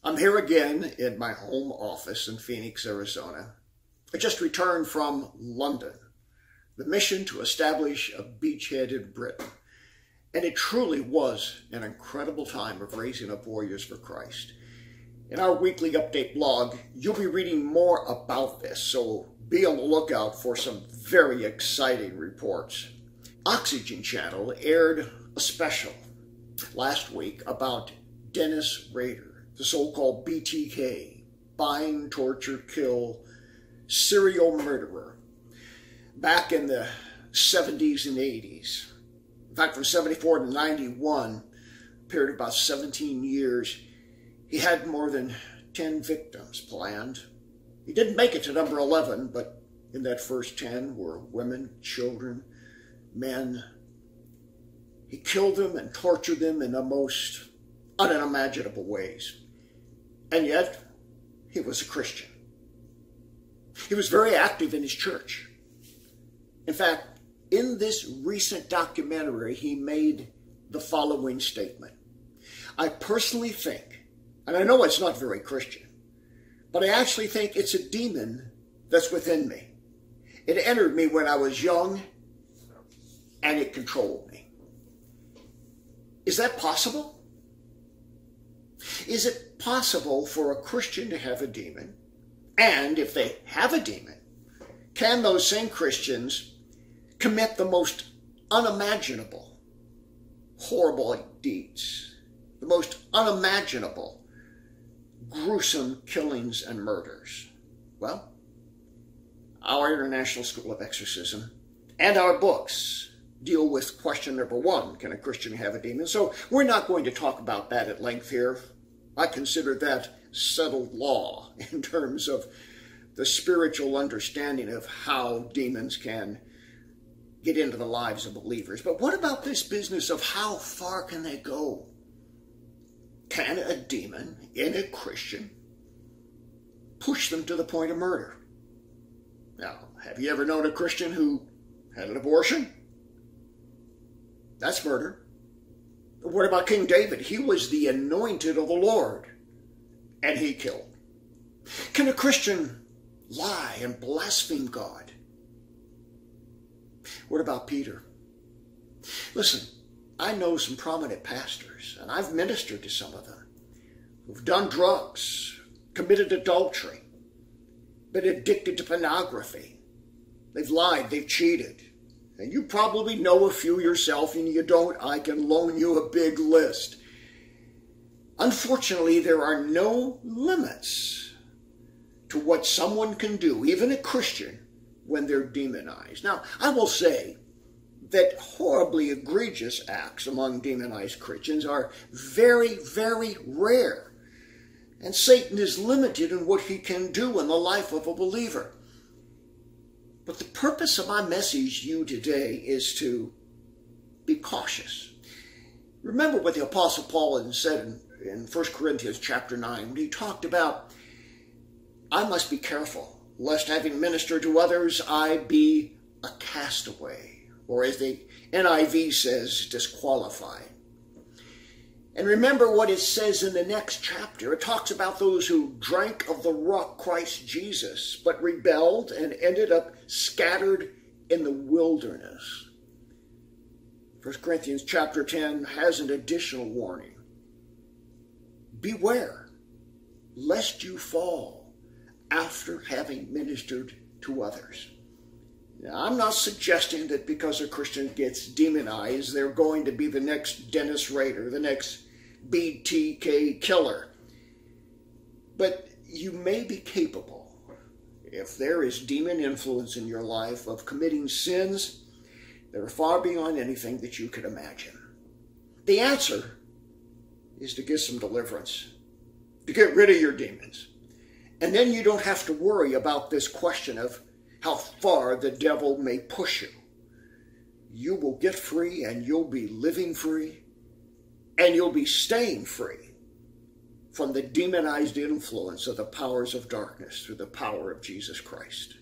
I'm here again in my home office in Phoenix, Arizona. I just returned from London, the mission to establish a beachhead in Britain. And it truly was an incredible time of raising up warriors for Christ. In our weekly update blog, you'll be reading more about this, so be on the lookout for some very exciting reports. Oxygen Channel aired a special last week about Dennis Rader, the so-called BTK, bind, torture, kill, serial murderer, back in the 70s and 80s. In fact, from 74 to 91, a period of about 17 years, he had more than 10 victims planned. He didn't make it to number 11, but in that first 10 were women, children, men. He killed them and tortured them in the most unimaginable ways. And yet, he was a Christian. He was very active in his church. In fact, in this recent documentary, he made the following statement. I personally think, and I know it's not very Christian, but I actually think it's a demon that's within me. It entered me when I was young, and it controlled me. Is that possible? Is it possible for a Christian to have a demon? And if they have a demon, can those same Christians commit the most unimaginable, horrible deeds, the most unimaginable, gruesome killings and murders? Well, our International School of Exorcism and our books deal with question number one, can a Christian have a demon? So we're not going to talk about that at length here. I consider that settled law in terms of the spiritual understanding of how demons can get into the lives of believers. But what about this business of how far can they go? Can a demon in a Christian push them to the point of murder? Now, have you ever known a Christian who had an abortion? That's murder. What about King David? He was the anointed of the Lord, and he killed. Can a Christian lie and blaspheme God? What about Peter? Listen, I know some prominent pastors, and I've ministered to some of them, who've done drugs, committed adultery, been addicted to pornography. They've lied, they've cheated. And you probably know a few yourself, and you don't, I can loan you a big list. Unfortunately, there are no limits to what someone can do, even a Christian, when they're demonized. Now, I will say that horribly egregious acts among demonized Christians are very, very rare. And Satan is limited in what he can do in the life of a believer. But the purpose of my message to you today is to be cautious. Remember what the Apostle Paul said in 1 Corinthians chapter 9, when he talked about, I must be careful, lest having ministered to others, I be a castaway, or as the NIV says, disqualified. And remember what it says in the next chapter. It talks about those who drank of the rock Christ Jesus, but rebelled and ended up scattered in the wilderness. 1 Corinthians chapter 10 has an additional warning. Beware, lest you fall after having ministered to others. Now, I'm not suggesting that because a Christian gets demonized, they're going to be the next Dennis Rader, the next BTK killer. But you may be capable, if there is demon influence in your life, of committing sins that are far beyond anything that you could imagine. The answer is to get some deliverance, to get rid of your demons. And then you don't have to worry about this question of how far the devil may push you. You will get free, and you'll be living free, and you'll be staying free from the demonized influence of the powers of darkness through the power of Jesus Christ.